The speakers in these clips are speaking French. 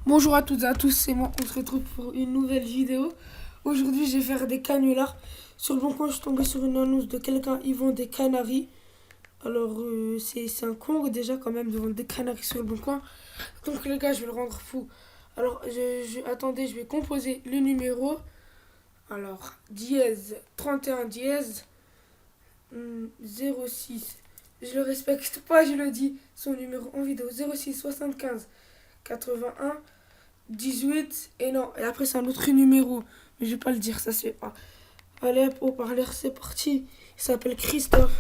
Bonjour à toutes et à tous, c'est moi, on se retrouve pour une nouvelle vidéo. Aujourd'hui, je vais faire des canulars. Sur le bon coin, je suis tombé sur une annonce de quelqu'un, ils vendent des canaris. Alors, c'est un con déjà quand même de vendre des canaris sur le bon coin. Donc les gars, je vais le rendre fou. Alors, attendez, je vais composer le numéro. Alors, dièse 31 dièse 06. Je le respecte pas, je le dis. Son numéro en vidéo 06 75 81 18 et non. Et après, c'est un autre numéro. Mais je vais pas le dire, ça c'est pas. Allez, hop, haut-parleur, c'est parti. Il s'appelle Christophe.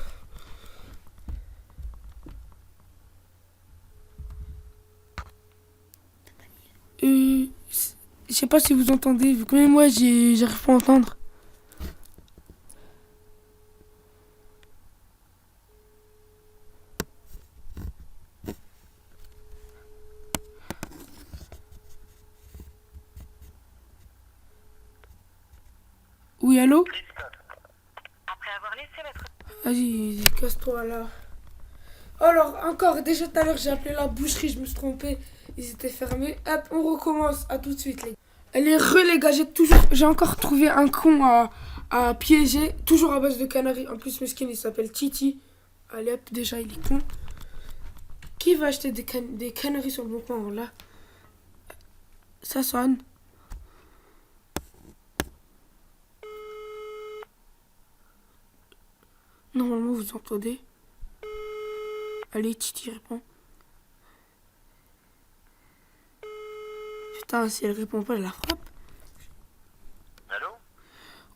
Je sais pas si vous entendez, vu que même moi, j'arrive pas à entendre. Oui, allô? Après avoir laissé votre... Vas-y, casse-toi là. Alors, encore, déjà tout à l'heure, j'ai appelé la boucherie, je me suis trompé. Ils étaient fermés. Hop, on recommence. À tout de suite, les gars. Elle est les gars. J'ai encore trouvé un con à piéger. Toujours à base de canaries. En plus, mesquin, il s'appelle Titi. Allez, hop, déjà, il est con. Qui va acheter des canaries sur le bon coin, là? Ça sonne. Normalement, vous entendez. Allez, Titi répond. Putain, si elle répond pas, elle la frappe. Allô?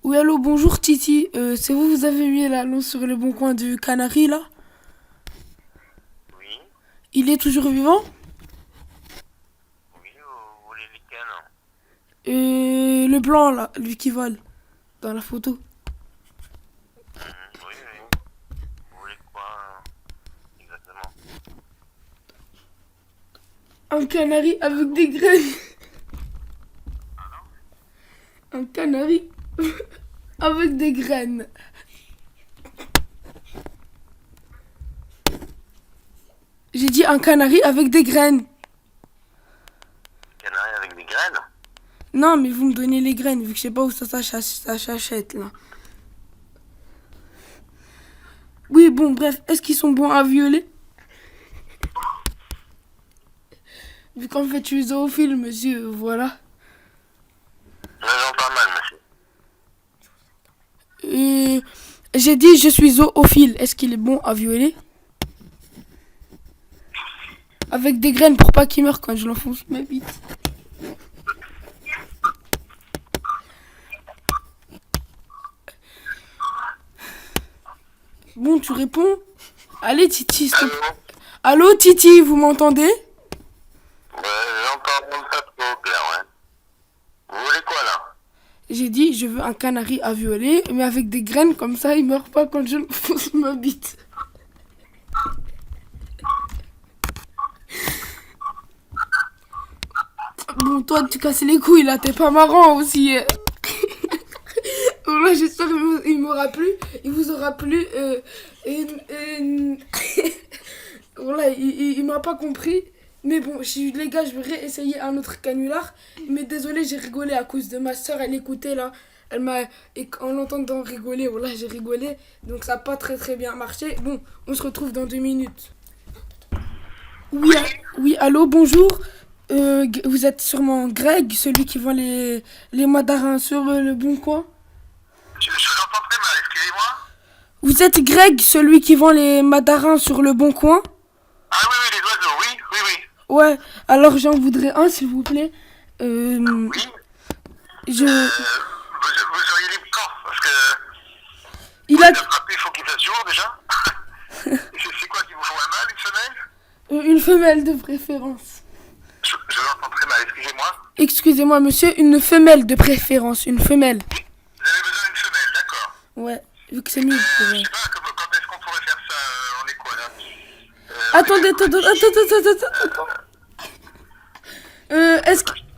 Oui, allô, bonjour Titi. C'est vous avez mis l'annonce sur le bon coin du canari, là? Oui? Il est toujours vivant? Oui, vous voulez lesquels? Le blanc, là, lui qui vole, dans la photo. Oui, oui. Vous voulez quoi exactement? Un canari avec des graines. Un canari avec des graines. J'ai dit un canari avec des graines. Canari avec des graines? Non, mais vous me donnez les graines, vu que je sais pas où ça s'achète, là. Oui, bon, bref, est-ce qu'ils sont bons à violer? Vu qu'en fait, je suis zoophile, monsieur, voilà. Je vous entends mal, monsieur. J'ai dit je suis zoophile. Est-ce qu'il est bon à violer? Avec des graines pour pas qu'il meure quand je l'enfonce ma bite. Bon, tu réponds? Allez, Titi, stop. Allô? Allô, Titi, vous m'entendez? J'entends pas trop clair, ouais. Vous voulez quoi, là? J'ai dit je veux un canari à violer, mais avec des graines comme ça, il meurt pas quand je l'enfonce ma bite. Bon, toi, tu casses les couilles, là, t'es pas marrant aussi. Là, j'espère qu'il m'aura plu. Il vous aura plu. Voilà, il m'a pas compris. Mais bon, les gars, je vais réessayer un autre canular. Mais désolé, j'ai rigolé à cause de ma soeur. Elle écoutait là. Elle m'a. Et en l'entendant rigoler, voilà, j'ai rigolé. Donc ça n'a pas très très bien marché. Bon, on se retrouve dans 2 minutes. Oui, oui, allô, bonjour. Vous êtes sûrement Greg, celui qui vend les mandarins sur le bon coin. Je vous entends très mal, excusez-moi. Vous êtes Greg, celui qui vend les mandarins sur le bon coin? Ah oui, oui, les oiseaux, oui, oui, oui. Ouais, alors j'en voudrais un, s'il vous plaît. Oui. Je... Vous seriez libre quand? Parce que Il pour a les attraper, il faut qu'ils fassent jour, déjà. C'est quoi qui vous font un mal, une femelle? une femelle de préférence. Je l'entends très mal, excusez-moi. Excusez-moi, monsieur, une femelle de préférence, une femelle. Vous avez besoin d'une femelle, d'accord. Ouais, vu que c'est mieux pour... Je sais pas, quand est-ce qu'on pourrait faire ça? On est quoi, là? Attendez, attends.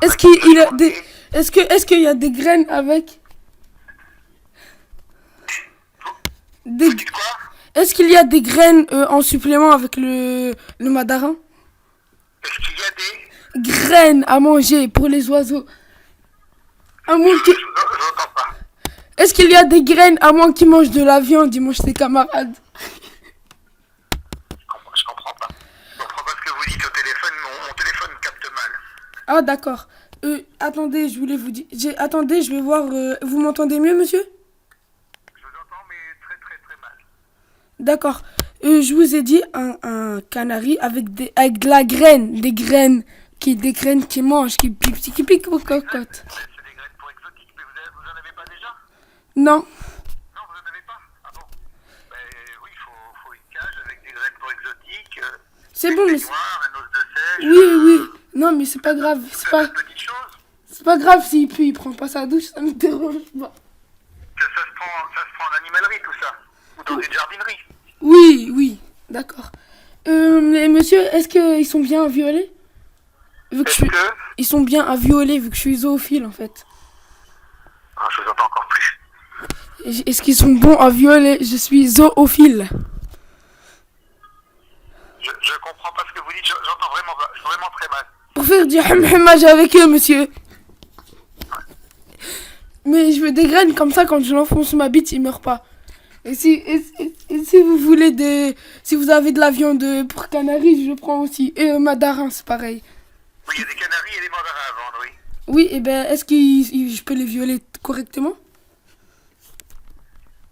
Est-ce qu'il a des... Est-ce qu'il y a des graines avec? Des... Dites quoi? Est-ce qu'il y a des graines en supplément avec le mandarin? Est-ce qu'il y a des... graines à manger pour les oiseaux. À moins que... Je n'entends pas. Est-ce qu'il y a des graines à moins qu'ils mangent de la viande, ils mangent ses camarades? Je comprends pas. Je comprends pas ce que vous dites au téléphone, mon téléphone capte mal. Ah d'accord. Attendez, je voulais vous dire... Attendez, je vais voir... Vous m'entendez mieux, monsieur? Je vous entends, mais très très très mal. D'accord. Je vous ai dit un canari avec de la graine, des graines qui mangent, qui piquent aux cocottes. C'est des graines pour exotiques, mais vous en avez pas déjà? Non. Non, vous en avez pas? Ah bon? Ben oui, faut une cage avec des graines pour exotiques, C'est bon, mais... noir, un os de sèche, Oui. Non, mais c'est pas grave. de petites choses. C'est pas grave s'il pue, il prend pas sa douche, ça me dérange pas. Ça se prend en animalerie tout ça? Ou dans une jardinerie? Oui, d'accord. Mais monsieur, est-ce qu'ils sont bien violés? Vu que Ils sont bien à violer vu que je suis zoophile en fait. Ah, je vous entends encore plus. Est-ce qu'ils sont bons à violer? Je suis zoophile. Je comprends pas ce que vous dites, j'entends vraiment très mal. Pour faire du ham-hamage avec eux, monsieur. Mais je veux des graines comme ça, quand je l'enfonce sous ma bite, il meurt pas. Et si vous voulez si vous avez de la viande pour canaris, je prends aussi. Et madarin, c'est pareil. Oui, il y a des canaris et des mandarins à vendre, oui. Oui, et ben, est-ce que je peux les violer correctement?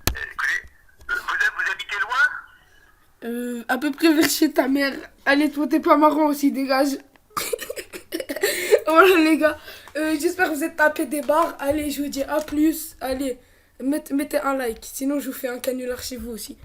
Écoutez, vous habitez loin? À peu près vers chez ta mère. Allez, toi, t'es pas marrant aussi, dégage. Voilà, les gars. J'espère que vous êtes tapés des barres. Allez, je vous dis à plus. Allez, mettez un like. Sinon, je vous fais un canular chez vous aussi.